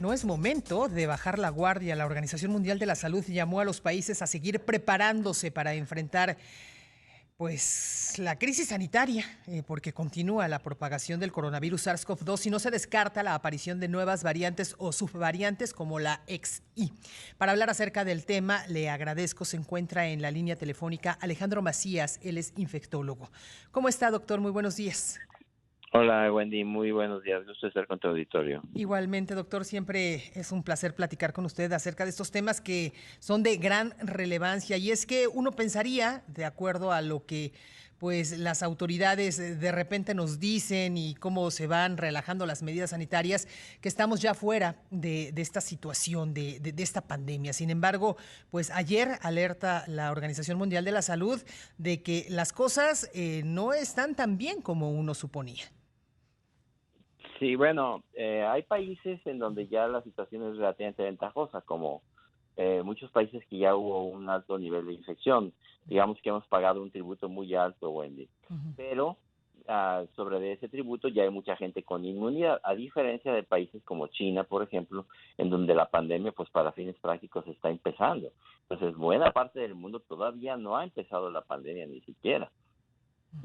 No es momento de bajar la guardia. La Organización Mundial de la Salud llamó a los países a seguir preparándose para enfrentar pues la crisis sanitaria, porque continúa la propagación del coronavirus SARS-CoV-2 y no se descarta la aparición de nuevas variantes o subvariantes como la XI. Para hablar acerca del tema, le agradezco, se encuentra en la línea telefónica Alejandro Macías, él es infectólogo. ¿Cómo está, doctor? Muy buenos días. Hola, Wendy, muy buenos días. Gusto estar con tu auditorio. Igualmente, doctor, siempre es un placer platicar con usted acerca de estos temas que son de gran relevancia. Y es que uno pensaría, de acuerdo a lo que pues las autoridades de repente nos dicen y cómo se van relajando las medidas sanitarias, que estamos ya fuera de esta situación, de esta pandemia. Sin embargo, pues ayer alerta la Organización Mundial de la Salud de que las cosas no están tan bien como uno suponía. Sí, bueno, hay países en donde ya la situación es relativamente ventajosa, como muchos países que ya hubo un alto nivel de infección. Digamos que hemos pagado un tributo muy alto, Wendy. Pero sobre de ese tributo ya hay mucha gente con inmunidad, a diferencia de países como China, por ejemplo, en donde la pandemia, pues para fines prácticos, está empezando. Entonces, buena parte del mundo todavía no ha empezado la pandemia ni siquiera.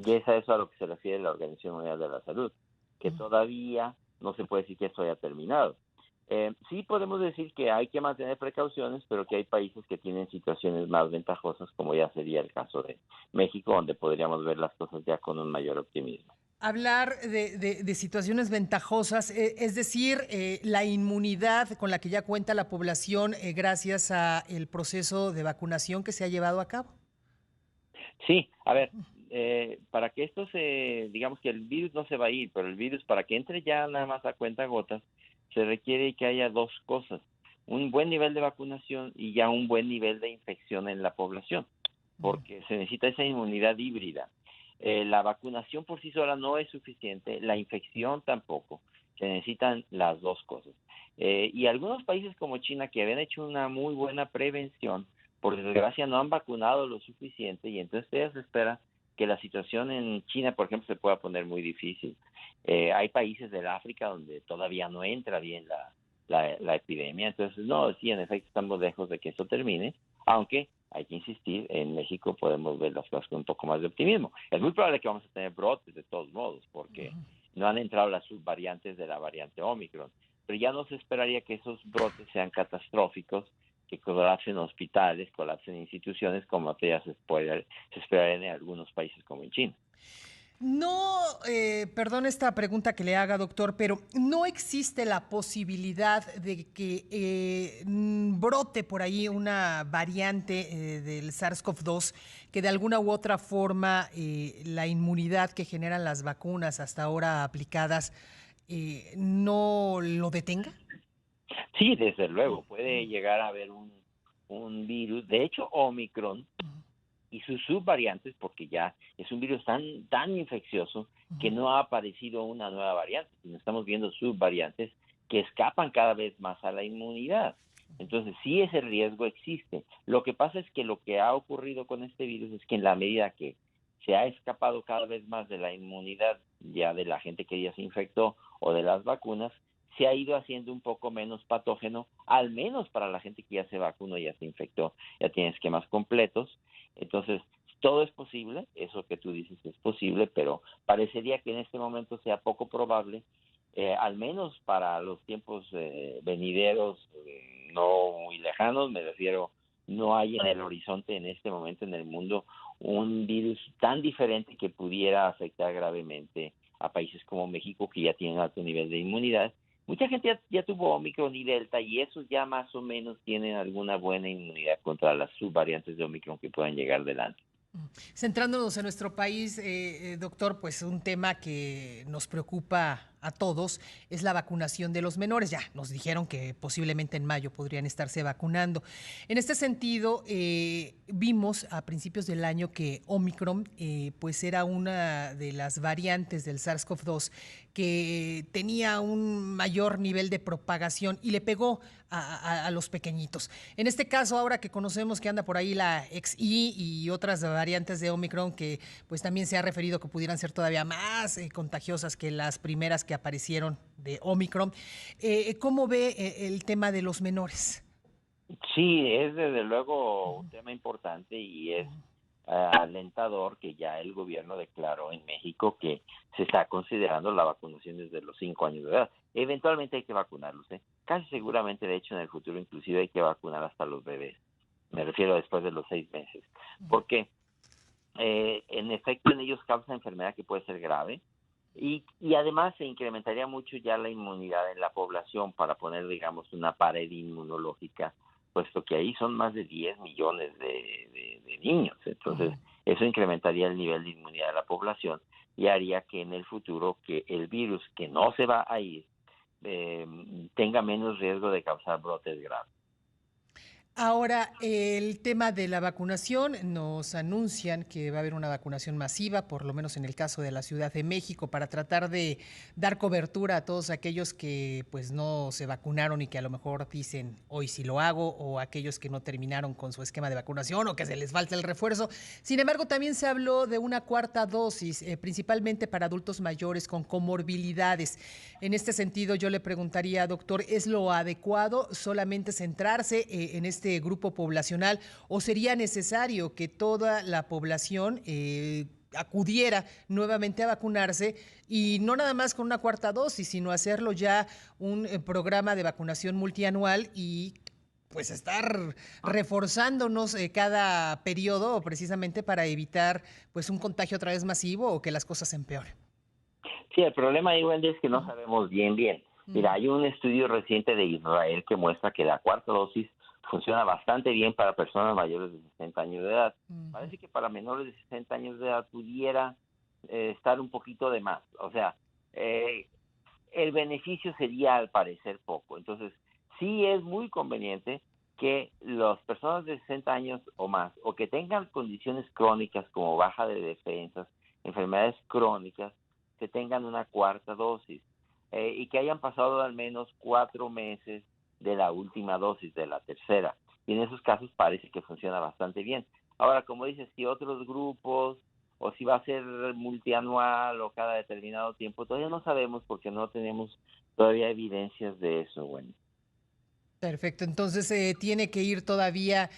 Y es a eso a lo que se refiere la Organización Mundial de la Salud, que todavía no se puede decir que esto haya terminado. Sí podemos decir que hay que mantener precauciones, pero que hay países que tienen situaciones más ventajosas, como ya sería el caso de México, donde podríamos ver las cosas ya con un mayor optimismo. Hablar de situaciones ventajosas, es decir, la inmunidad con la que ya cuenta la población gracias al proceso de vacunación que se ha llevado a cabo. Sí, a ver, para que esto digamos que el virus no se va a ir, pero el virus para que entre ya nada más a cuentagotas, se requiere que haya dos cosas: un buen nivel de vacunación y ya un buen nivel de infección en la población, porque se necesita esa inmunidad híbrida. La vacunación por sí sola no es suficiente, la infección tampoco, se necesitan las dos cosas. Y algunos países como China, que habían hecho una muy buena prevención, por desgracia no han vacunado lo suficiente, y entonces se espera que la situación en China, por ejemplo, se pueda poner muy difícil. Hay países del África donde todavía no entra bien la epidemia, entonces no, sí, en efecto estamos lejos de que esto termine, aunque hay que insistir, en México podemos ver las cosas con un poco más de optimismo. Es muy probable que vamos a tener brotes de todos modos, porque no han entrado las subvariantes de la variante Omicron, pero ya no se esperaría que esos brotes sean catastróficos, que colapsen hospitales, colapsen instituciones, como ya se espera en algunos países como en China. No, perdón esta pregunta que le haga, doctor, pero ¿no existe la posibilidad de que brote por ahí una variante del SARS-CoV-2 que de alguna u otra forma la inmunidad que generan las vacunas hasta ahora aplicadas no lo detenga? Sí, desde luego, puede llegar a haber un virus. De hecho, Omicron y sus subvariantes, porque ya es un virus tan infeccioso que no ha aparecido una nueva variante, sino estamos viendo subvariantes que escapan cada vez más a la inmunidad. Entonces, sí, ese riesgo existe. Lo que pasa es que lo que ha ocurrido con este virus es que en la medida que se ha escapado cada vez más de la inmunidad ya de la gente que ya se infectó o de las vacunas, se ha ido haciendo un poco menos patógeno, al menos para la gente que ya se vacunó, ya se infectó, ya tiene esquemas completos. Entonces, todo es posible, eso que tú dices es posible, pero parecería que en este momento sea poco probable, al menos para los tiempos venideros, no muy lejanos, me refiero, no hay en el horizonte en este momento en el mundo un virus tan diferente que pudiera afectar gravemente a países como México, que ya tienen alto nivel de inmunidad. Mucha gente ya tuvo Omicron y Delta, y esos ya más o menos tienen alguna buena inmunidad contra las subvariantes de Omicron que puedan llegar delante. Centrándonos en nuestro país, doctor, pues un tema que nos preocupa a todos es la vacunación de los menores. Ya nos dijeron que posiblemente en mayo podrían estarse vacunando. En este sentido, vimos a principios del año que Omicron pues era una de las variantes del SARS-CoV-2 que tenía un mayor nivel de propagación y le pegó a los pequeñitos. En este caso, ahora que conocemos que anda por ahí la XI y otras variantes de Omicron que pues también se ha referido que pudieran ser todavía más contagiosas que las primeras que que aparecieron de Omicron. ¿Cómo ve el tema de los menores? Sí, es desde luego un tema importante y es alentador que ya el gobierno declaró en México que se está considerando la vacunación desde los 5 años de edad. Eventualmente hay que vacunarlos, ¿eh? Casi seguramente, de hecho, en el futuro inclusive hay que vacunar hasta los bebés. Me refiero después de los 6 meses. Porque en efecto en ellos causa enfermedad que puede ser grave y además se incrementaría mucho ya la inmunidad en la población para poner, digamos, una pared inmunológica, puesto que ahí son más de 10 millones de niños. Entonces, eso incrementaría el nivel de inmunidad de la población y haría que en el futuro que el virus, que no se va a ir, tenga menos riesgo de causar brotes graves. Ahora, el tema de la vacunación, nos anuncian que va a haber una vacunación masiva, por lo menos en el caso de la Ciudad de México, para tratar de dar cobertura a todos aquellos que pues no se vacunaron y que a lo mejor dicen hoy sí lo hago, o aquellos que no terminaron con su esquema de vacunación o que se les falta el refuerzo. Sin embargo, también se habló de una cuarta dosis, principalmente para adultos mayores con comorbilidades. En este sentido, yo le preguntaría, doctor, ¿es lo adecuado solamente centrarse en este grupo poblacional o sería necesario que toda la población acudiera nuevamente a vacunarse y no nada más con una cuarta dosis, sino hacerlo ya un programa de vacunación multianual y pues estar reforzándonos cada periodo precisamente para evitar pues un contagio otra vez masivo o que las cosas se empeoren? Sí, el problema ahí, Wendy, es que no sabemos bien. Mira, hay un estudio reciente de Israel que muestra que la cuarta dosis funciona bastante bien para personas mayores de 60 años de edad. Parece que para menores de 60 años de edad pudiera estar un poquito de más. O sea, el beneficio sería al parecer poco. Entonces, sí es muy conveniente que las personas de 60 años o más, o que tengan condiciones crónicas como baja de defensas, enfermedades crónicas, que tengan una cuarta dosis y que hayan pasado al menos 4 meses de la última dosis, de la tercera. Y en esos casos parece que funciona bastante bien. Ahora, como dices, si otros grupos o si va a ser multianual o cada determinado tiempo, todavía no sabemos porque no tenemos todavía evidencias de eso, bueno. Perfecto, entonces tiene que ir todavía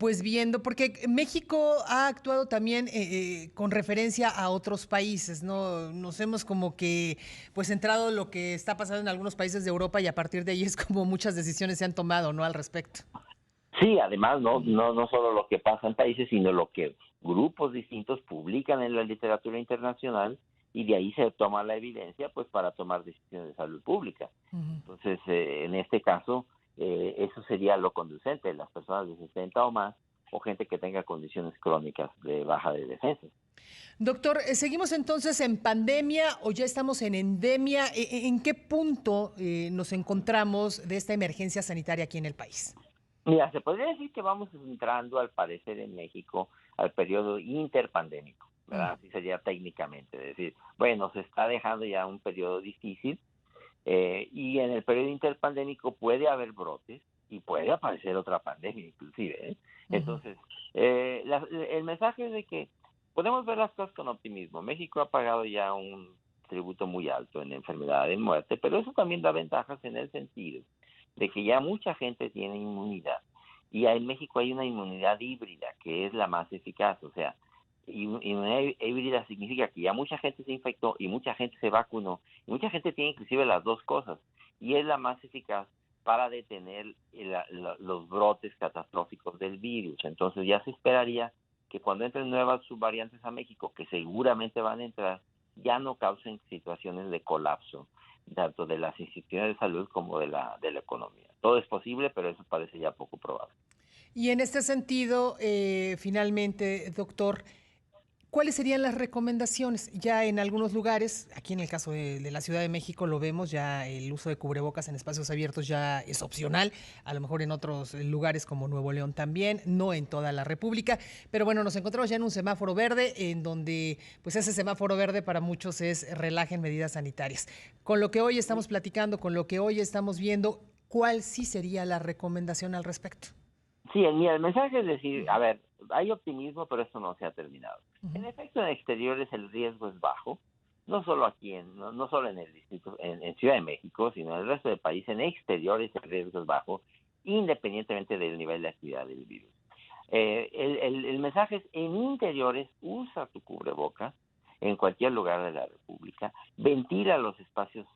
pues viendo, porque México ha actuado también con referencia a otros países, ¿no? Nos hemos como que pues centrado en lo que está pasando en algunos países de Europa y a partir de ahí es como muchas decisiones se han tomado, ¿no? Al respecto. Sí, además no solo lo que pasa en países, sino lo que grupos distintos publican en la literatura internacional y de ahí se toma la evidencia pues para tomar decisiones de salud pública. Entonces, en este caso, eso sería lo conducente, las personas de 60 o más o gente que tenga condiciones crónicas de baja de defensas. Doctor, ¿seguimos entonces en pandemia o ya estamos en endemia? ¿En qué punto nos encontramos de esta emergencia sanitaria aquí en el país? Mira, se podría decir que vamos entrando, al parecer, en México al periodo interpandémico, ¿verdad? Así sería técnicamente. Es decir, bueno, se está dejando ya un periodo difícil y en el periodo interpandémico puede haber brotes y puede aparecer otra pandemia inclusive. Entonces, el mensaje es de que podemos ver las cosas con optimismo. México ha pagado ya un tributo muy alto en enfermedad y muerte, pero eso también da ventajas en el sentido de que ya mucha gente tiene inmunidad y en México hay una inmunidad híbrida que es la más eficaz. O sea, inmunidad híbrida significa que ya mucha gente se infectó y mucha gente se vacunó y mucha gente tiene inclusive las dos cosas y es la más eficaz para detener los brotes catastróficos del virus. Entonces ya se esperaría que cuando entren nuevas subvariantes a México, que seguramente van a entrar, ya no causen situaciones de colapso tanto de las instituciones de salud como de la economía. Todo es posible, pero eso parece ya poco probable. Y en este sentido, finalmente, doctor, ¿cuáles serían las recomendaciones? Ya en algunos lugares, aquí en el caso de la Ciudad de México lo vemos, ya el uso de cubrebocas en espacios abiertos ya es opcional, a lo mejor en otros lugares como Nuevo León también, no en toda la República, pero bueno, nos encontramos ya en un semáforo verde en donde pues ese semáforo verde para muchos es relajen medidas sanitarias. Con lo que hoy estamos platicando, con lo que hoy estamos viendo, ¿cuál sí sería la recomendación al respecto? Sí, el mensaje es decir, a ver, hay optimismo, pero esto no se ha terminado. En efecto, en exteriores el riesgo es bajo, no solo aquí, no solo en el distrito, en Ciudad de México, sino en el resto del país, en exteriores el riesgo es bajo, independientemente del nivel de actividad del virus. El mensaje es: en interiores usa tu cubreboca en cualquier lugar de la República, ventila los espacios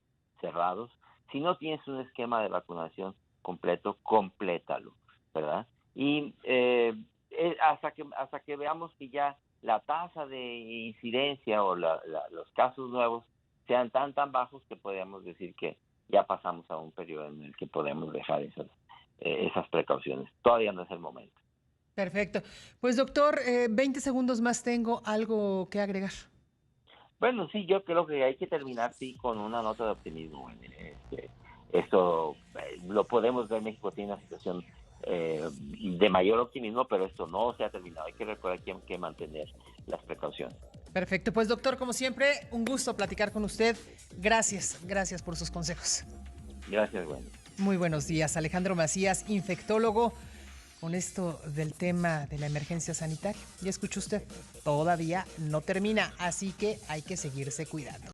cerrados. Si no tienes un esquema de vacunación completo, complétalo, ¿verdad? Y hasta que veamos que ya la tasa de incidencia o los casos nuevos sean tan bajos, que podemos decir que ya pasamos a un periodo en el que podemos dejar esas precauciones. Todavía no es el momento. Perfecto. Pues doctor, 20 segundos más tengo. ¿Algo que agregar? Bueno, sí, yo creo que hay que terminar, sí, con una nota de optimismo. Esto lo podemos ver. México tiene una situación de mayor optimismo, pero esto no se ha terminado. Hay que recordar que hay que mantener las precauciones. Perfecto. Pues doctor, como siempre, un gusto platicar con usted. Gracias por sus consejos. Gracias, Wendy. Muy buenos días. Alejandro Macías, infectólogo, con esto del tema de la emergencia sanitaria. Ya escuchó usted, todavía no termina, así que hay que seguirse cuidando.